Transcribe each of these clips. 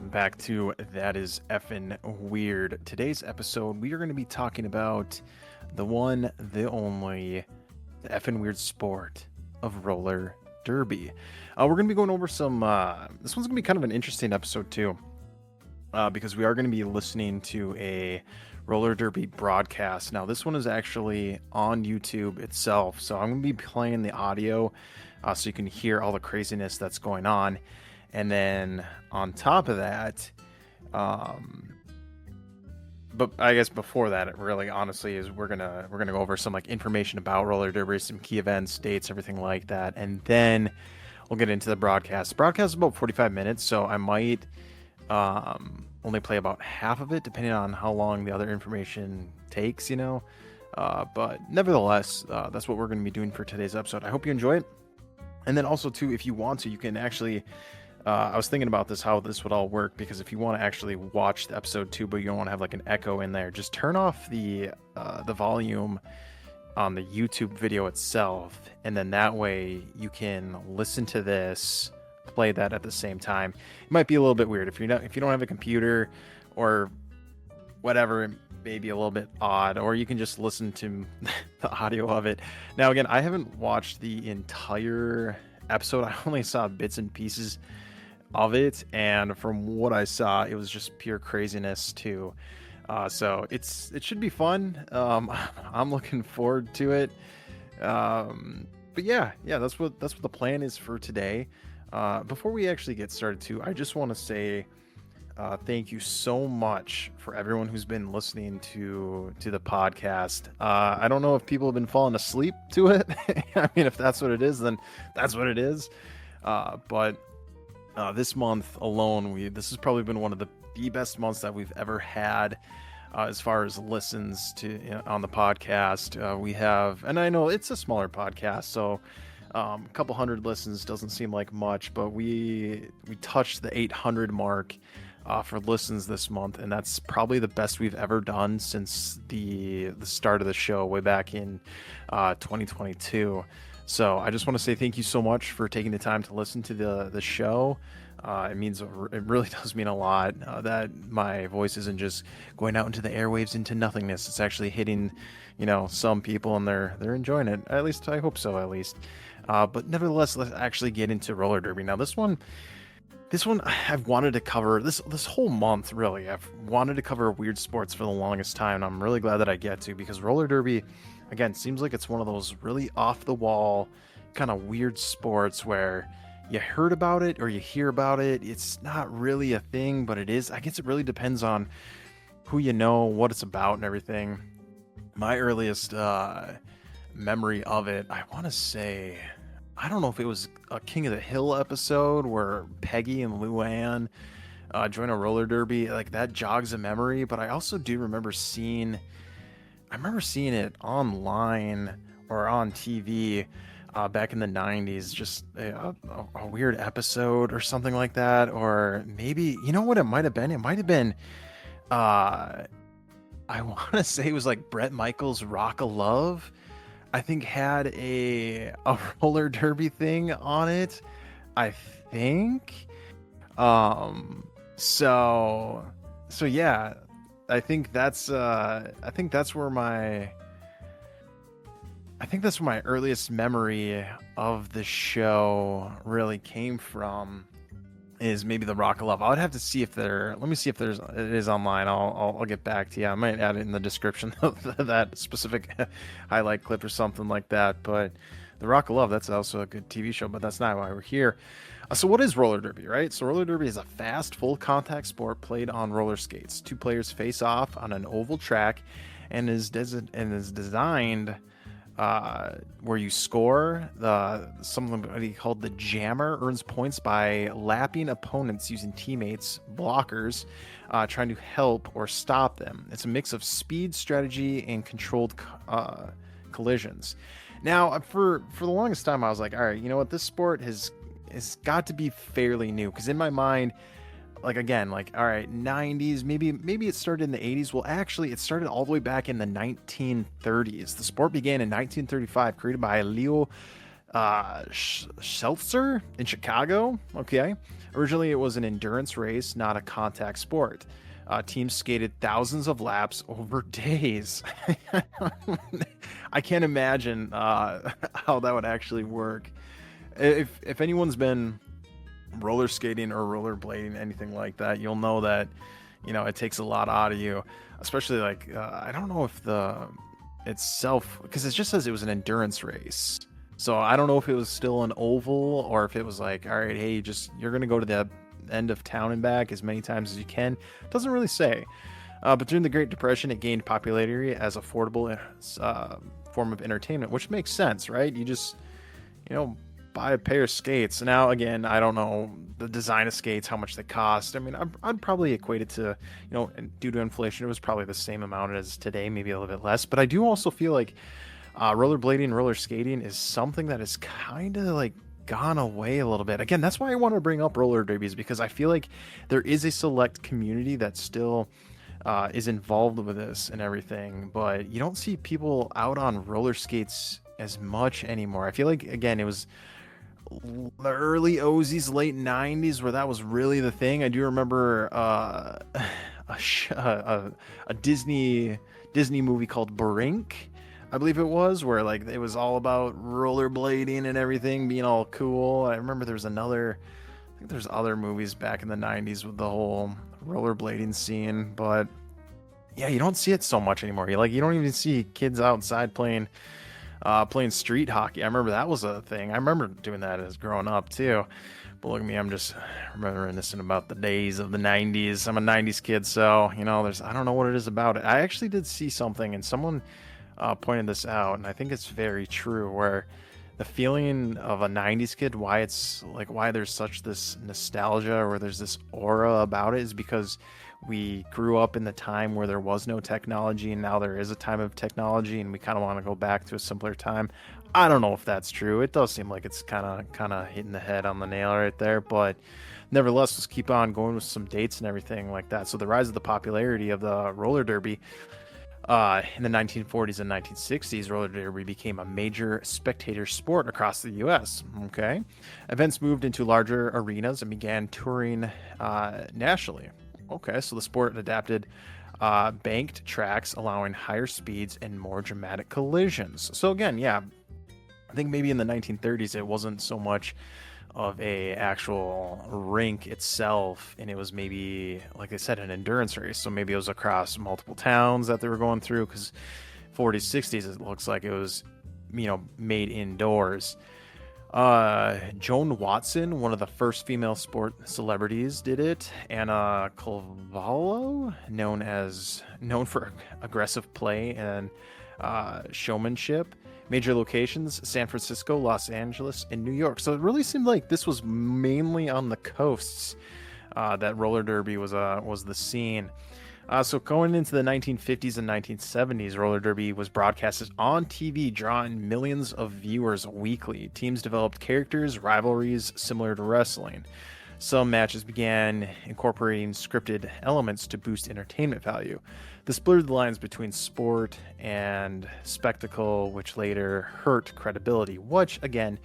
Welcome back to That Is Effin' Weird. Today's episode, we are going to be talking about the one, the only, the effin' weird sport of roller derby. We're going to be going over some. This one's going to be kind of an interesting episode too, because we are going to be listening to a roller derby broadcast. Now, this one is actually on YouTube itself, so I'm going to be playing the audio so you can hear all the craziness that's going on. And then on top of that, but I guess before that, it really honestly is we're gonna go over some like information about roller derby, some key events, dates, everything like that, and then we'll get into the broadcast. The broadcast is about 45 minutes, so I might only play about half of it, depending on how long the other information takes, But nevertheless, that's what we're going to be doing for today's episode. I hope you enjoy it. And then also too, if you want to, you can actually. I was thinking about this, how this would all work, because if you want to actually watch the episode too, but you don't want to have like an echo in there, just turn off the volume on the YouTube video itself, and then that way you can listen to this, play that at the same time. It might be a little bit weird if you don't have a computer or whatever. It may be a little bit odd, or you can just listen to the audio of it. Now, again, I haven't watched the entire episode. I only saw bits and pieces of it, and from what I saw, it was just pure craziness too. So it should be fun. I'm looking forward to it. But yeah, that's what the plan is for today. Before we actually get started too, I just want to say thank you so much for everyone who's been listening to the podcast. I don't know if people have been falling asleep to it. I mean, if that's what it is, then that's what it is. But this month alone, this has probably been one of the best months that we've ever had as far as listens to on the podcast. We have, and I know it's a smaller podcast, so a couple hundred listens doesn't seem like much, but we touched the 800 mark for listens this month, and that's probably the best we've ever done since the start of the show way back in 2022. So I just want to say thank you so much for taking the time to listen to the show. It really does mean a lot that my voice isn't just going out into the airwaves into nothingness. It's actually hitting, some people, and they're enjoying it. At least I hope so. At least, but nevertheless, let's actually get into roller derby. Now, this one I've wanted to cover this whole month. Really, I've wanted to cover weird sports for the longest time, and I'm really glad that I get to, because roller derby, again, seems like it's one of those really off the wall kind of weird sports where you heard about it or you hear about it. It's not really a thing, but it is. I guess it really depends on who you know, what it's about, and everything. My earliest memory of it, I want to say, I don't know if it was a King of the Hill episode where Peggy and Luann join a roller derby. Like, that jogs a memory, but I also do remember seeing it online or on TV back in the 90s, just a weird episode or something like that. Or maybe, you know what it might have been? It might have been, I want to say it was like Bret Michaels' Rock of Love, I think, had a roller derby thing on it, I think. So yeah, I think that's where my earliest memory of the show really came from, is maybe the Rock of Love. I would have to see if let me see if it is online. I'll get back to you. I might add it in the description of that specific highlight clip or something like that. But the Rock of Love, that's also a good TV show, but that's not why we're here. So what is roller derby, right? So roller derby is a fast, full contact sport played on roller skates. Two players face off on an oval track and is designed where you score. Somebody called the jammer earns points by lapping opponents using teammates, blockers, trying to help or stop them. It's a mix of speed, strategy, and controlled collisions. Now, for the longest time, I was like, all right, you know what? This sport has got to be fairly new, because in my mind, like, again, like, all right, 90s, maybe it started in the 80s. Well, actually, it started all the way back in the 1930s. The sport began in 1935, created by Leo Seltzer in Chicago. Okay. Originally, it was an endurance race, not a contact sport. Teams skated thousands of laps over days. I can't imagine how that would actually work. If anyone's been roller skating or rollerblading, anything like that, you'll know that it takes a lot out of you, especially like I don't know if the itself, because it just says it was an endurance race. So I don't know if it was still an oval or if it was like, all right, hey, you're gonna go to the end of town and back as many times as you can. It doesn't really say. But during the Great Depression, it gained popularity as affordable form of entertainment, which makes sense, right? You just, buy a pair of skates. Now, again, I don't know the design of skates, how much they cost. I mean, I'd probably equate it to, and due to inflation, it was probably the same amount as today, maybe a little bit less. But I do also feel like rollerblading, roller skating is something that is kind of like gone away a little bit. Again, that's why I want to bring up roller derbies, because I feel like there is a select community that still is involved with this and everything, but you don't see people out on roller skates as much anymore. I feel like, again, it was the early Ozies, late 90s where that was really the thing. I do remember a Disney movie called Brink, I believe it was, where like it was all about rollerblading and everything being all cool. I remember I think there's other movies back in the 90s with the whole rollerblading scene, but yeah, you don't see it so much anymore. You don't even see kids outside playing street hockey. I remember that was a thing. I remember doing that as growing up too. But look at me, I'm just reminiscing about the days of the 90s. I'm a 90s kid, so I don't know what it is about it. I actually did see something, and someone pointed this out, and I think it's very true, where the feeling of a 90s kid, why there's such this nostalgia, or there's this aura about it, is because we grew up in the time where there was no technology, and now there is a time of technology, and we kind of want to go back to a simpler time. I don't know if that's true. It does seem like it's kind of hitting the head on the nail right there, but nevertheless, let's keep on going with some dates and everything like that. So the rise of the popularity of the roller derby in the 1940s and 1960s, roller derby became a major spectator sport across the U.S. Okay, events moved into larger arenas and began touring nationally. Okay, so the sport adapted banked tracks, allowing higher speeds and more dramatic collisions. So again, yeah, I think maybe in the 1930s it wasn't so much of a actual rink itself, and it was maybe, like I said, an endurance race. So maybe it was across multiple towns that they were going through, because 40s, 60s, it looks like it was, made indoors. Joan Watson, one of the first female sport celebrities, did it. Anna Carvalho, known for aggressive play and showmanship. Major locations: San Francisco, Los Angeles, and New York. So it really seemed like this was mainly on the coasts that roller derby was the scene. So going into the 1950s and 1970s, roller derby was broadcasted on TV, drawing millions of viewers weekly. Teams developed characters, rivalries similar to wrestling. Some matches began incorporating scripted elements to boost entertainment value. This blurred the lines between sport and spectacle, which later hurt credibility, which, again,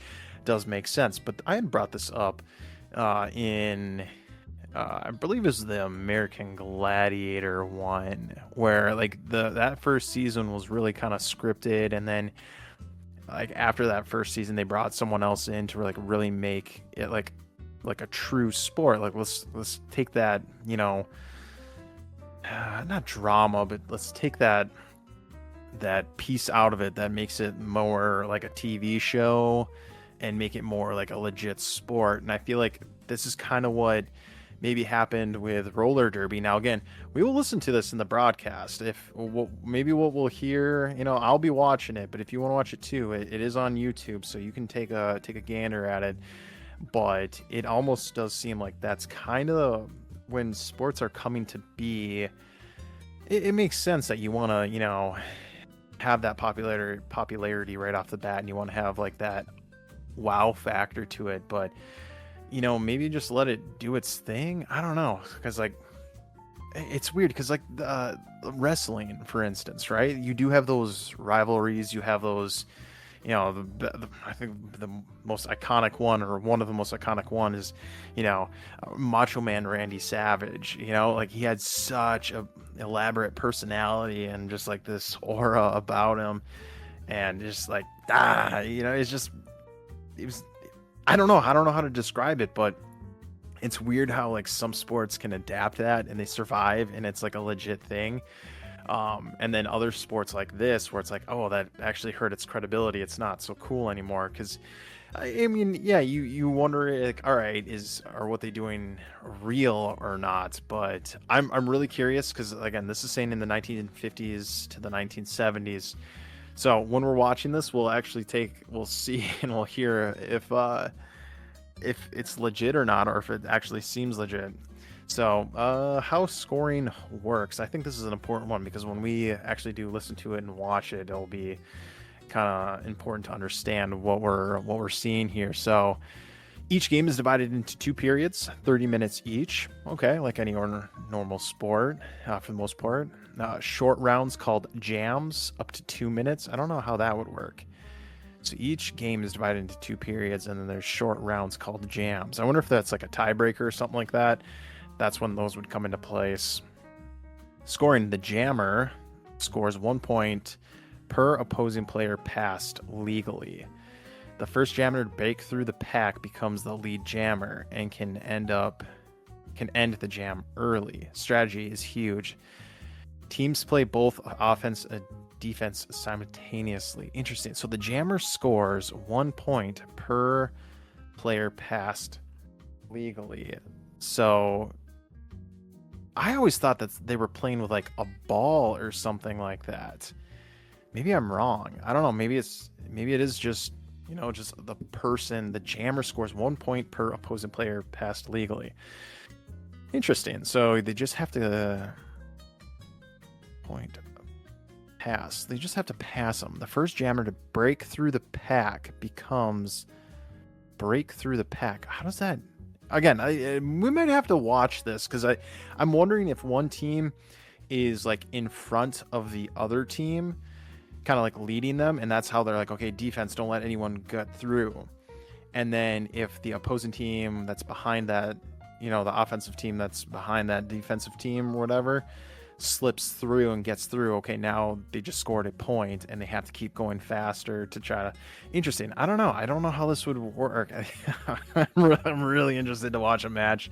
does make sense. But I had brought this up in... I believe it was the American Gladiator one, where like that first season was really kind of scripted, and then like after that first season they brought someone else in to like really make it like a true sport. Like let's take that, not drama, but let's take that piece out of it that makes it more like a TV show and make it more like a legit sport. And I feel like this is kind of what maybe happened with roller derby. Now, again, we will listen to this in the broadcast. Maybe what we'll hear, I'll be watching it, but if you want to watch it too, it is on YouTube, so you can take a gander at it. But it almost does seem like that's kind of when sports are coming to be. It makes sense that you want to, have that popularity right off the bat, and you want to have like that wow factor to it, but maybe just let it do its thing. I don't know, because like it's weird, because like wrestling, for instance, right? You do have those rivalries, you have those I think the most iconic one, or one of the most iconic one, is, Macho Man Randy Savage. Like he had such a elaborate personality and just like this aura about him, and just like it's just it was. I don't know how to describe it, but it's weird how like some sports can adapt that and they survive and it's like a legit thing. And then other sports like this, where it's like, oh, that actually hurt its credibility. It's not so cool anymore. Because, I mean, yeah, you wonder, like, all right, are what they doing real or not? But I'm really curious because, again, this is saying in the 1950s to the 1970s. So when we're watching this, we'll see and we'll hear if it's legit or not, or if it actually seems legit. So, how scoring works. I think this is an important one because when we actually do listen to it and watch it, it'll be kind of important to understand what we're seeing here. So, each game is divided into 2 periods, 30 minutes each. Okay, like any normal sport, for the most part. Short rounds called jams, up to 2 minutes. I don't know how that would work. So each game is divided into 2 periods, and then there's short rounds called jams. I wonder if that's like a tiebreaker or something like that. That's when those would come into place. Scoring: the jammer scores 1 point per opposing player passed legally. The first jammer to break through the pack becomes the lead jammer and can end the jam early. Strategy is huge. Teams play both offense and defense simultaneously. Interesting. So the jammer scores 1 point per player passed legally. So I always thought that they were playing with like a ball or something like that. Maybe I'm wrong. I don't know. Maybe it is just, just the jammer scores 1 point per opposing player passed legally. Interesting. So they just have to pass. They just have to pass them. The first jammer to break through the pack becomes break through the pack. How does that? Again, we might have to watch this because I'm wondering if one team is like in front of the other team, kind of like leading them, and that's how they're like, okay, defense, don't let anyone get through. And then if the opposing team that's behind that, the offensive team that's behind that defensive team or whatever, slips through and gets through, okay, now they just scored a point and they have to keep going faster to try to. Interesting. I don't know how this would work. I'm really interested to watch a match.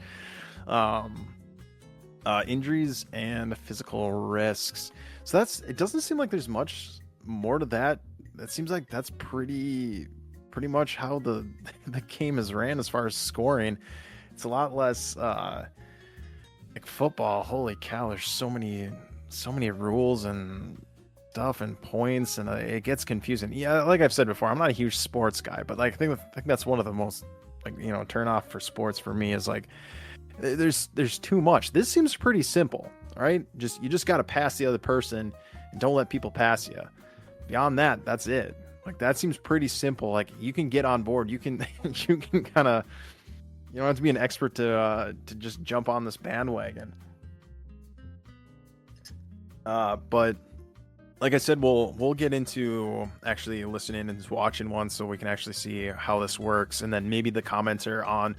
Injuries and physical risks. So it doesn't seem like there's much more to that. That seems like that's pretty much how the game is ran as far as scoring. It's a lot less like football. Think cow, there's so many rules and stuff and points, and it gets confusing. Yeah, like I've said before, I'm not a huge sports guy, but like I think that's one of the most turn off for sports for me is like there's too much. This seems pretty simple, right? You just got to pass the other person and don't let people pass you. Beyond that, that's it. Like that seems pretty simple. Like you can get on board. You can kind of. You don't have to be an expert to just jump on this bandwagon. But like I said, we'll get into actually listening and watching one so we can actually see how this works, and then maybe the commenter on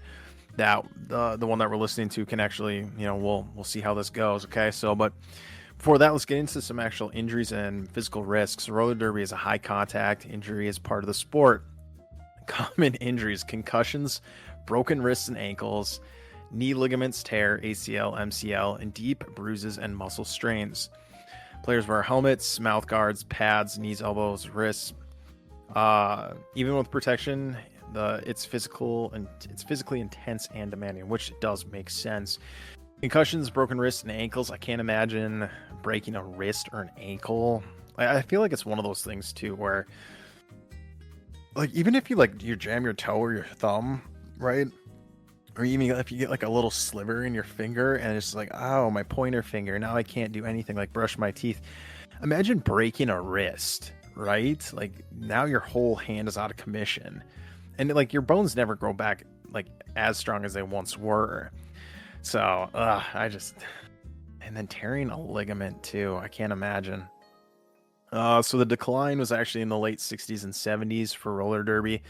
that the one that we're listening to can actually we'll see how this goes. Okay, so but before that, let's get into some actual injuries and physical risks. Roller derby is a high contact injury as part of the sport. Common injuries: concussions, broken wrists and ankles, knee ligaments tear, ACL, MCL, and deep bruises and muscle strains. Players wear helmets, mouth guards, pads, knees, elbows, wrists. Even with protection, it's physically intense and demanding, which does make sense. Concussions, broken wrists, and ankles. I can't imagine breaking a wrist or an ankle. I feel like it's one of those things too, where like even if you jam your toe or your thumb, right? Or even if you get like a little sliver in your finger and it's like, oh, my pointer finger, now I can't do anything, like brush my teeth. Imagine breaking a wrist, right? Like now your whole hand is out of commission. And like your bones never grow back like as strong as they once were. So, and then tearing a ligament too. I can't imagine. So the decline was actually in the late 60s and 70s for roller derby.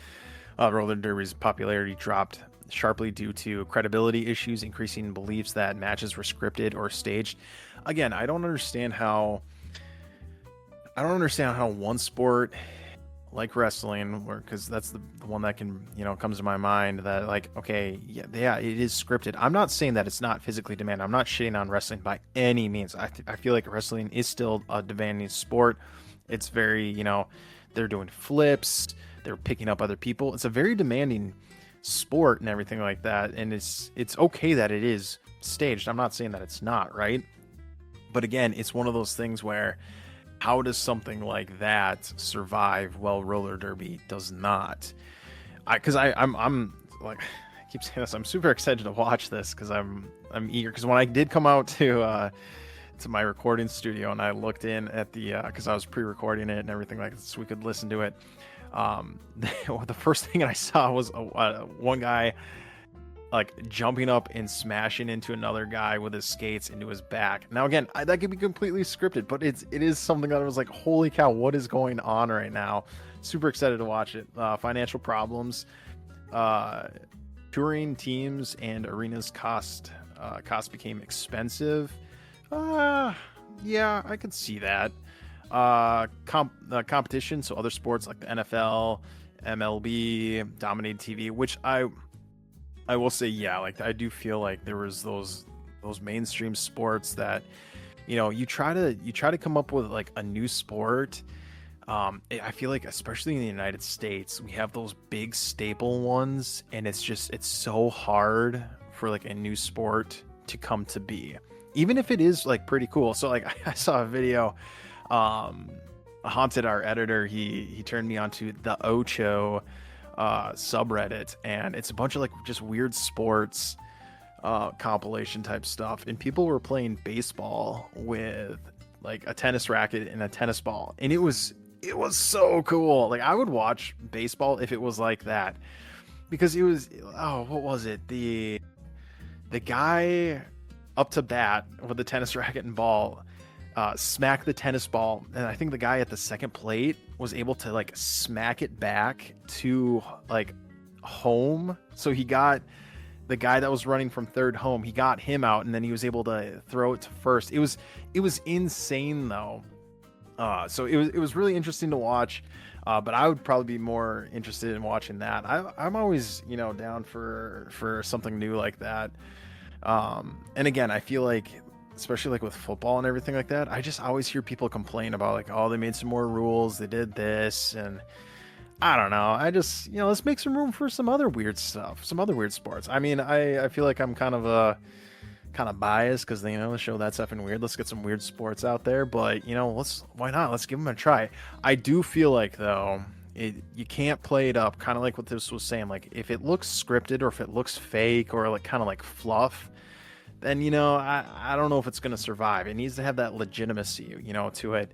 Roller derby's popularity dropped sharply due to credibility issues, increasing beliefs that matches were scripted or staged. Again, I don't understand how one sport like wrestling, because that's the one that can, comes to my mind, that like, okay, yeah, it is scripted. I'm not saying that it's not physically demanding. I'm not shitting on wrestling by any means. I feel like wrestling is still a demanding sport. It's very, they're doing flips, they're picking up other people. It's a very demanding sport and everything like that. And it's okay that it is staged. I'm not saying that it's not, right? But again, it's one of those things where how does something like that survive? Well, roller derby does not. I'm like, I keep saying this. I'm super excited to watch this because I'm eager. Because when I did come out to my recording studio and I looked in at the because I was pre-recording it and everything like this, so we could listen to it. The first thing I saw was one guy like jumping up and smashing into another guy with his skates into his back. Now again, that could be completely scripted, but it is something that I was like, holy cow, what is going on right now? Super excited to watch it. Financial problems, touring teams and arenas cost became expensive. Yeah, I could see that. Competition, so other sports like the NFL, MLB dominated TV, which I will say, yeah, like I do feel like there was those mainstream sports that, you try to come up with like a new sport. I feel like, especially in the United States, we have those big staple ones, and it's so hard for like a new sport to come to be, even if it is like pretty cool. So like I saw a video, Haunted, our editor, he turned me onto the Ocho subreddit, and it's a bunch of like just weird sports compilation type stuff, and people were playing baseball with like a tennis racket and a tennis ball, and it was so cool. Like I would watch baseball if it was like that, because it was, what was it, the guy up to bat with the tennis racket and ball smack the tennis ball, and I think the guy at the second plate was able to like smack it back to like home, so he got the guy that was running from third home, he got him out, and then he was able to throw it to first. It was insane though. So it was really interesting to watch, but I would probably be more interested in watching that. I'm always down for something new like that. And again, I feel like, especially like with football and everything like that, I just always hear people complain about like, oh, they made some more rules, they did this, and I don't know. I just, let's make some room for some other weird stuff, some other weird sports. I mean, I feel like I'm kind of biased because the show That's Effing Weird. Let's get some weird sports out there, but why not? Let's give them a try. I do feel like though, you can't play it up kind of like what this was saying. Like if it looks scripted or if it looks fake or like kind of like fluff, then I don't know if it's going to survive. It needs to have that legitimacy, to it.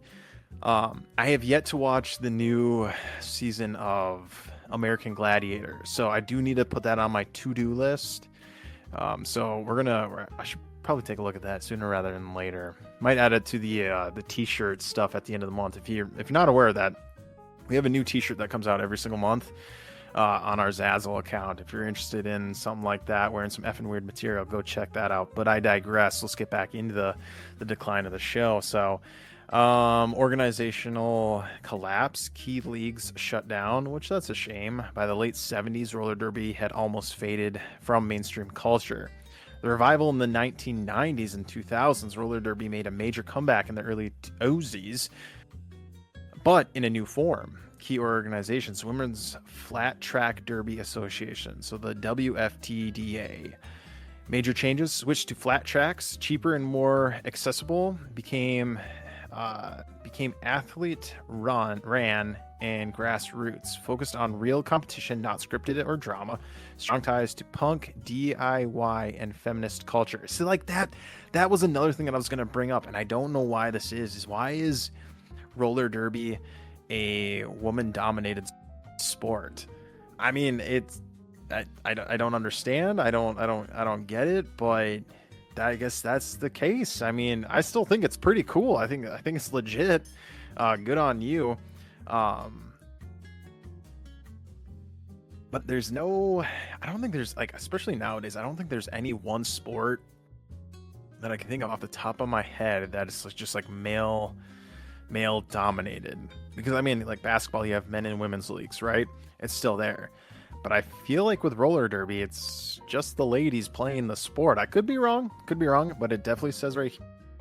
I have yet to watch the new season of American Gladiator, so I do need to put that on my to-do list. So I should probably take a look at that sooner rather than later. Might add it to the t-shirt stuff at the end of the month. If you're not aware of that, we have a new t-shirt that comes out every single month. On our Zazzle account. If you're interested in something like that, wearing some effing weird material, go check that out. But I digress. Let's get back into the decline of the show. So, organizational collapse, key leagues shut down, which that's a shame. By the late 70s, roller derby had almost faded from mainstream culture. The revival in the 1990s and 2000s, roller derby made a major comeback in the early 2000s, but in a new form. Key organizations: Women's Flat Track Derby Association, so the WFTDA. Major changes: switched to flat tracks, cheaper and more accessible, became athlete ran and grassroots, focused on real competition, not scripted or drama. Strong ties to punk, DIY, and feminist culture. So like that was another thing that I was going to bring up, and I don't know why this is why is roller derby a woman-dominated sport? I mean, I don't understand. I don't get it, but I guess that's the case. I mean, I still think it's pretty cool. I think it's legit. Good on you. Um, but I don't think there's like, especially nowadays, I don't think there's any one sport that I can think of off the top of my head that is just like male dominated. Because I mean, like basketball, you have men and women's leagues, right? It's still there. But I feel like with roller derby, it's just the ladies playing the sport. I could be wrong, but it definitely says right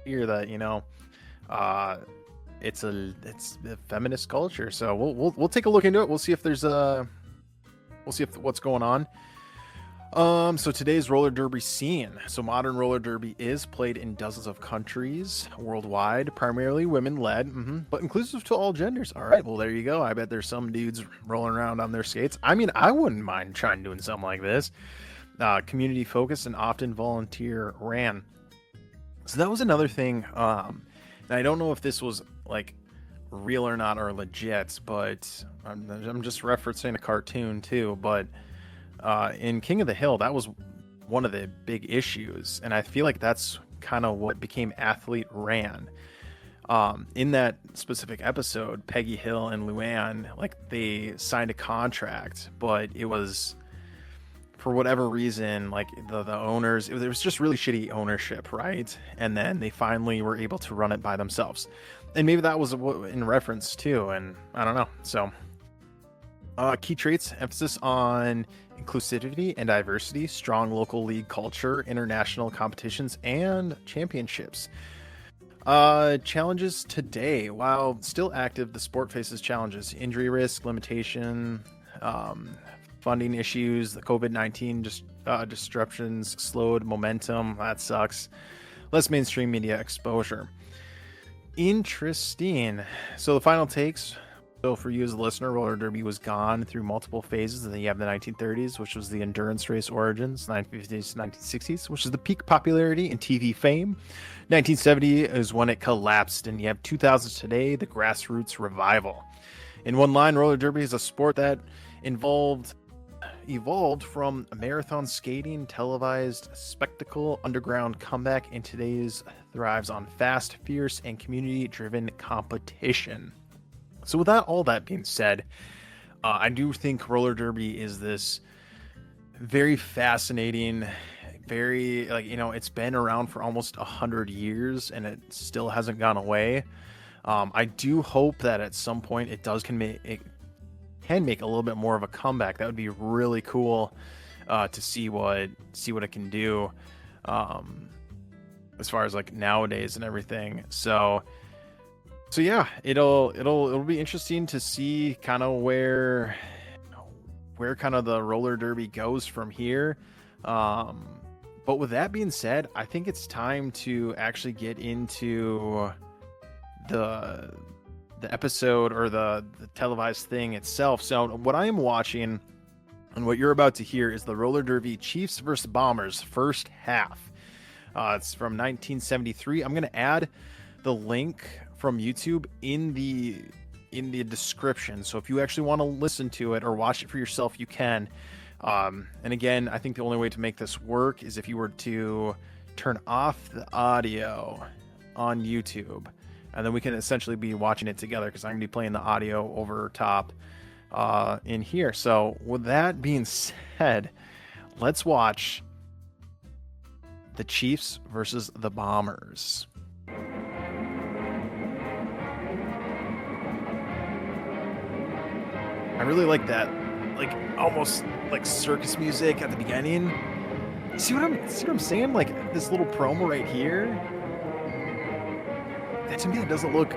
here that uh, it's a feminist culture. So we'll take a look into it. We'll see if what's going on. So today's roller derby scene. So modern roller derby is played in dozens of countries worldwide, primarily women-led, but inclusive to all genders. All right, well there you go. I bet there's some dudes rolling around on their skates. I mean, I wouldn't mind trying doing something like this. Community focused and often volunteer ran. So that was another thing. And I don't know if this was like real or not or legit, but I'm just referencing a cartoon too, but. In King of the Hill, that was one of the big issues, and I feel like that's kind of what became Athlete Ran. In that specific episode, Peggy Hill and Luann, like they signed a contract, but it was for whatever reason, like the owners, it was just really shitty ownership, right? And then they finally were able to run it by themselves, and maybe that was in reference to, and I don't know. So, key traits: emphasis on inclusivity and diversity, strong local league culture, international competitions, and championships. Challenges today. While still active, the sport faces challenges: injury risk, limitation, funding issues, the COVID-19 disruptions, slowed momentum. That sucks. Less mainstream media exposure. Interesting. So the final takes. So for you as a listener, roller derby was gone through multiple phases. And then you have the 1930s, which was the endurance race origins, 1950s to 1960s, which is the peak popularity and TV fame. 1970 is when it collapsed, and you have 2000s today, the grassroots revival. In one line, roller derby is a sport that evolved from marathon skating, televised spectacle, underground comeback, and today's thrives on fast, fierce, and community-driven competition. So with all that being said, I do think roller derby is this very fascinating, very it's been around for almost 100 years and it still hasn't gone away. I do hope that at some point it can make a little bit more of a comeback. That would be really cool to see what it can do as far as like nowadays and everything. So yeah, it'll be interesting to see kind of where kind of the roller derby goes from here. But with that being said, I think it's time to actually get into the episode or the televised thing itself. So what I am watching and what you're about to hear is the roller derby Chiefs versus Bombers first half. It's from 1973. I'm going to add the link from YouTube in the description. So if you actually want to listen to it or watch it for yourself, you can. And again, I think the only way to make this work is if you were to turn off the audio on YouTube, and then we can essentially be watching it together because I'm going to be playing the audio over top in here. So with that being said, let's watch the Chiefs versus the Bombers. I really like that, like almost like circus music at the beginning. See what I'm saying? Like this little promo right here. That to me, it doesn't look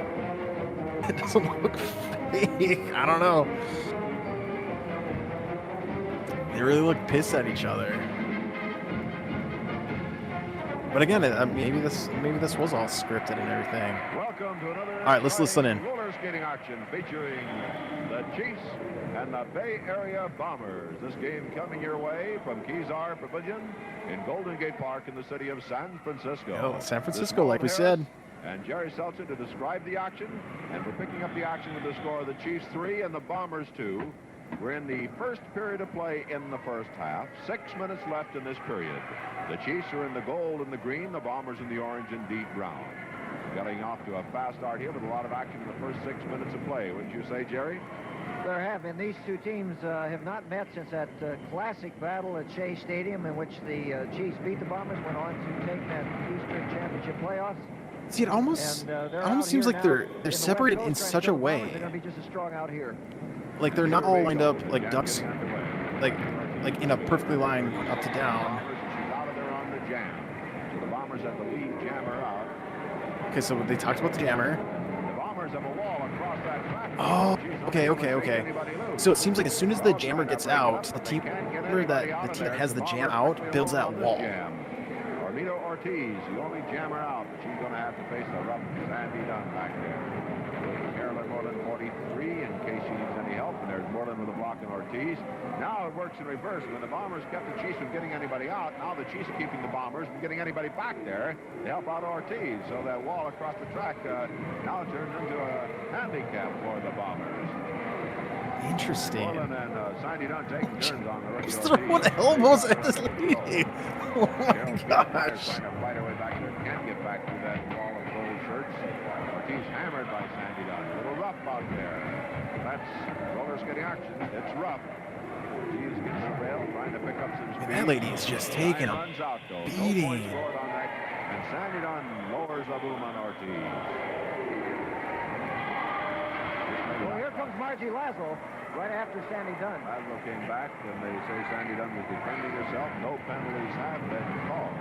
fake. I don't know. They really look pissed at each other. But again, maybe this was all scripted and everything. Welcome to another. All right, let's listen in. Roller skating action featuring the Chiefs and the Bay Area Bombers. This game coming your way from Kezar Pavilion in Golden Gate Park in the city of San Francisco. San Francisco, like we said. And Jerry Seltzer to describe the action. And we're picking up the action with the score of the Chiefs 3 and the Bombers 2. We're in the first period of play in the first half. 6 minutes left in this period. The Chiefs are in the gold and the green, the Bombers in the orange and deep brown. getting off to a fast start here with a lot of action in the first 6 minutes of play. Wouldn't you say, Jerry? There have been. These two teams have not met since that classic battle at Shea Stadium in which the Chiefs beat the Bombers, went on to take that Eastern Championship playoffs. See, it almost seems like they're separated in such a way. They're going to be just as strong out here. Like they're not all lined up like ducks, like in a perfectly line up to down. Out of there on the jam. So the Bombers have the lead jammer out. Okay, so they talked about the jammer. The Bombers have a wall across that track. Oh, okay. So it seems like as soon as the jammer gets out, the team that has the jam out builds that wall. Armito Ortiz, the only jammer out, but she's going to have to face a rough Sandy Dunn back there. Carolyn Moreland, 43, in case she needs any help. And there's Moreland with a block and Ortiz. Now it works in reverse. When the Bombers kept the Chiefs from getting anybody out, now the Chiefs are keeping the Bombers from getting anybody back there to help out Ortiz. So that wall across the track now turns into a handicap for the Bombers. Interesting. Moreland and Sandy Dunn taking turns on the rookie Just Ortiz. throw the elbows at this lady. Oh my gosh. Trying to fight her way back there. Can't get back to that wall of gold shirts. Ortiz hammered by Sandy Dunn. A little rough out there. That's roller skating action. It's rough. Ortiz gets the rail, trying to pick up some speed. That lady is just taking a beating. No points scored on that. And Sandy Dunn lowers the boom on Ortiz. Well, here comes Margie Laszlo right after Sandy Dunn. Laszlo came back, and they say Sandy Dunn was defending herself. No penalties have been called.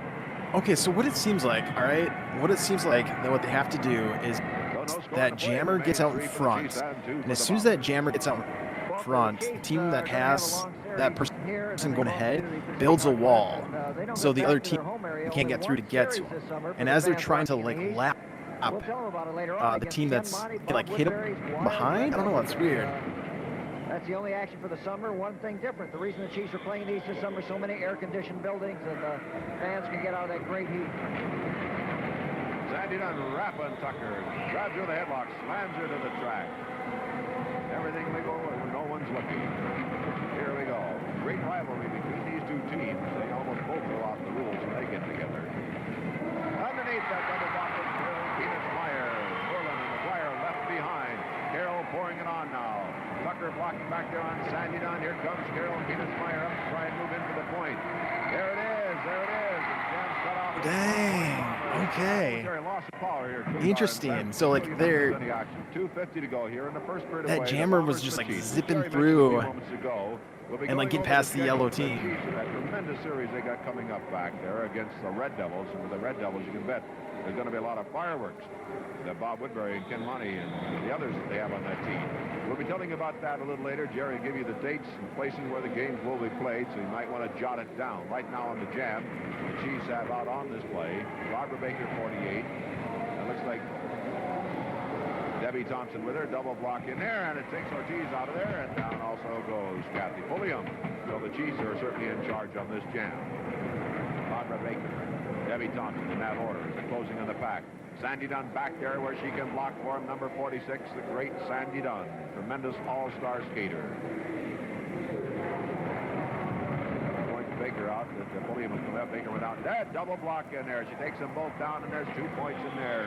Okay, so what it seems like, all right, that what they have to do is that jammer gets out in front, and as soon as that jammer gets out in front, the team that has that person going ahead builds a wall, so the other team can't get through to get to them. And as they're trying to like lap the team that's like hit them behind, I don't know, that's weird. That's the only action for the summer. One thing different. The reason the Chiefs are playing these this summer, so many air-conditioned buildings, and the fans can get out of that great heat. Sandy Dunn wrapping Tucker. Grabs her the headlock, slams her to the track. Everything legal when no one's looking. Here we go. Great rivalry between these two teams. They almost both go off the rules when they get together. Underneath that double block is Carol Keenan-Meyer. Moreland and McGuire left behind. Carroll pouring it on now. Tucker blocking back there on Sandy Dunn. Here comes Carroll and Keenan-Meyer up to try and move into the point. There it is. And Jam's cut off. Dang. Okay. Loss of power here. Interesting. So like they're 2:50 to go here in the first period. That jammer was just like zipping through and like get past the yellow team. That tremendous series they got coming up back there against the Red Devils. And with the Red Devils, you can bet there's going to be a lot of fireworks that Bob Woodbury and Ken Money and the others that they have on that team. We'll be telling you about that a little later. Jerry will give you the dates and places where the games will be played, so you might want to jot it down. Right now on the jam, the Chiefs have out on this play Barbara Baker, 48. It looks like Debbie Thompson with her, double block in there, and it takes Ortiz out of there, and down also goes Kathy Pulliam. So the Chiefs are certainly in charge on this jam. Barbara Baker, Debbie Thompson in that order. The closing of the pack. Sandy Dunn back there where she can block for him, number 46, the great Sandy Dunn. Tremendous all-star skater. Baker out. The Pulliam was left. Baker went out. That double block in there. She takes them both down, and there's 2 points in there.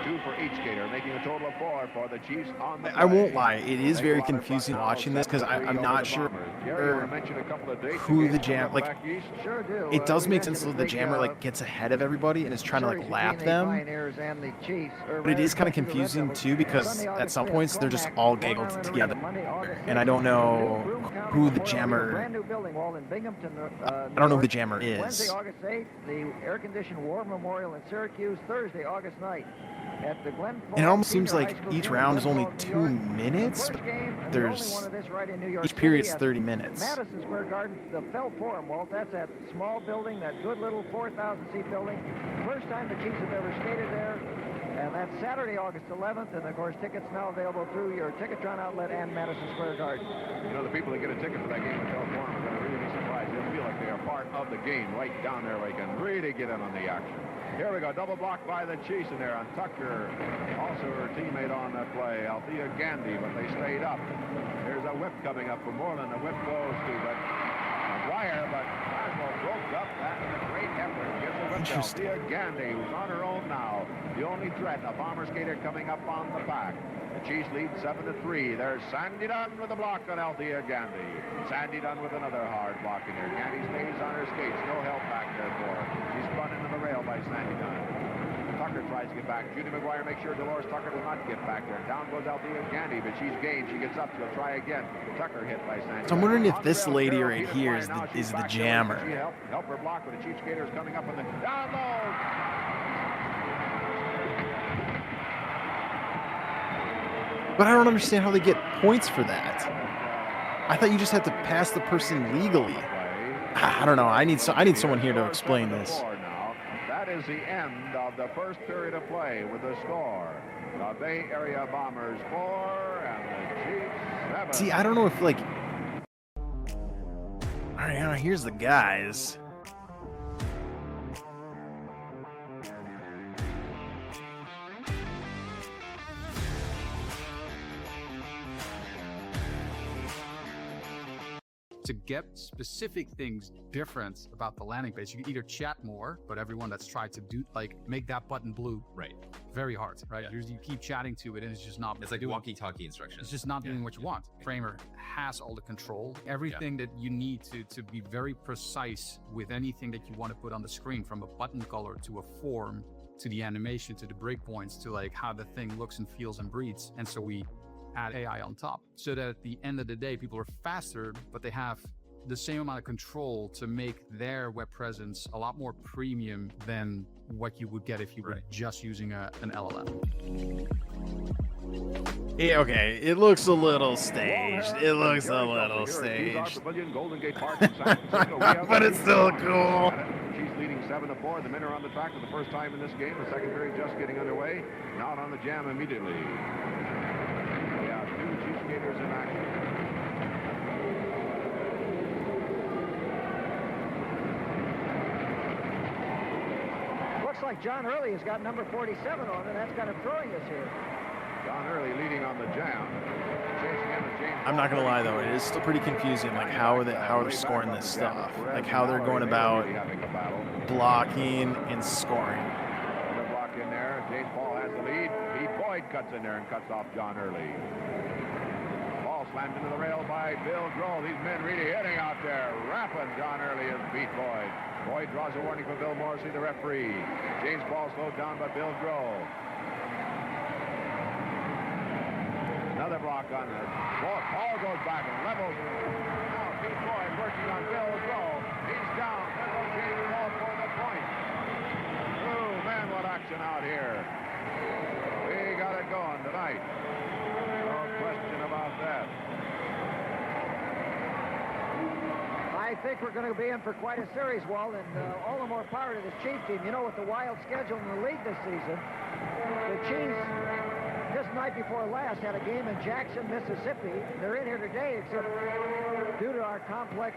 2 for each skater, making a total of 4 for the Chiefs on the play. I won't lie, it is very confusing watching this because I'm not sure who the jam like. It does make sense that the jammer like gets ahead of everybody and is trying to like lap them. But it is kind of confusing too because at some points they're just all gaggled together, and I don't know who the jammer. I don't know who the jammer is. Wednesday, August 8th, the air-conditioned War Memorial in Syracuse. Thursday, August 9th, at the Glen. And it almost seems like each round is only 2 minutes. But there's each period's 30 minutes. Madison Square Garden, the Fell Forum, Walt. That's that small building, that good little 4,000-seat building. First time the Chiefs have ever skated there. And that's Saturday, August 11th, and of course tickets now available through your Ticketron outlet and Madison Square Garden. You know, the people that get a ticket for that game in California are going to really be surprised. They'll feel like they are part of the game right down there where they can really get in on the action. Here we go, double block by the Chiefs in there on Tucker. Also her teammate on that play, Althea Gandy, but they stayed up. There's a whip coming up for Moreland. The whip goes to McGuire, but Laszlo broke up. That was a great effort. Gets away against Althea Gandy, who's on her own now. The only threat, a bomber skater coming up on the pack. The Chiefs lead 7-3. There's Sandy Dunn with a block on Althea Gandy. Sandy Dunn with another hard block in there. Gandy stays on her skates. No help back there for her. She's run into the rail by Sandy Dunn. Tucker tries to get back. Judy McGuire makes sure Dolores Tucker does not get back there. Down goes Althea Gandy, but she's gained. She gets up. She'll try again. Tucker hit by Sandy. So I'm wondering if this lady right here is the jammer. She help her block, but the Chief skater is coming up on the down low. But I don't understand how they get points for that. I thought you just had to pass the person legally. I don't know. I need someone here to explain this. That is the end of the first period of play with the score. The Bay Area Bombers 4 and the Chiefs 7. See, I don't know if like. All right, now here's the guys. To get specific things different about the landing page, you can either chat more, but everyone that's tried to do make that button blue, right? Very hard, right? Yeah. You keep chatting to it, and it's just not. It's like walkie-talkie instructions. It's just not doing what you want. Framer has all the control, everything that you need to be very precise with anything that you want to put on the screen, from a button color to a form to the animation to the breakpoints to like how the thing looks and feels and breathes. And so we add AI on top, so that at the end of the day, people are faster, but they have the same amount of control to make their web presence a lot more premium than what you would get if you were just using an LLM. Yeah, okay, it looks a little staged. It looks a little staged. But it's still cool. She's leading 7-4. The men are on the track for the first time in this game. The second period just getting underway. Now on the jam immediately. Chief skaters in action. Looks like John Early has got number 47 on, and that's kind of throwing us here. John Early leading on the jam. I'm not gonna lie though, it is still pretty confusing, like how they're scoring this stuff, like how they're going about blocking and scoring. Another block in there. James Paul has the lead. Pete Boyd cuts in there and cuts off John Early. Slammed into the rail by Bill Grohl. These men really hitting out there. Rapping John Early and Pete Boyd. Boyd draws a warning for Bill Morrissey, the referee. James Paul slowed down by Bill Grohl. Another block on it. Paul goes back and levels. Now Pete Boyd working on Bill Grohl. He's down. There goes James Paul for the point. Oh, man, what action out here. We got it going tonight. No question about that. I think we're going to be in for quite a series, Walt, and all the more power to this Chief team. You know, with the wild schedule in the league this season, the Chiefs, just night before last, had a game in Jackson, Mississippi. They're in here today, except due to our complex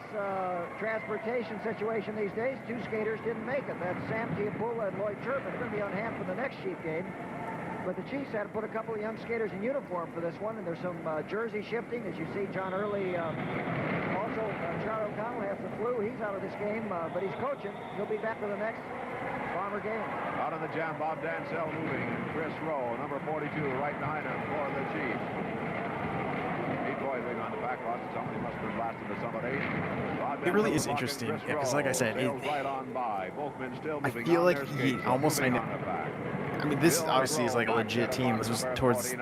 transportation situation these days, 2 skaters didn't make it. That's Sam Tiapula and Lloyd Turpin. They're going to be on hand for the next Chief game. But the Chiefs had to put a couple of young skaters in uniform for this one, and there's some jersey shifting. As you see, John Early, also Charlie O'Connell has the flu. He's out of this game, but he's coaching. He'll be back for the next Bomber game. Out of the jam, Bob Dansell moving. Chris Rowe, number 42, right behind him for the Chiefs. Pete Boyd on the back lost. Somebody must have been blasted to somebody. It really is interesting, because like I said, right on by. Both men still I feel like he almost I mean, this obviously is like a legit team. This was towards the,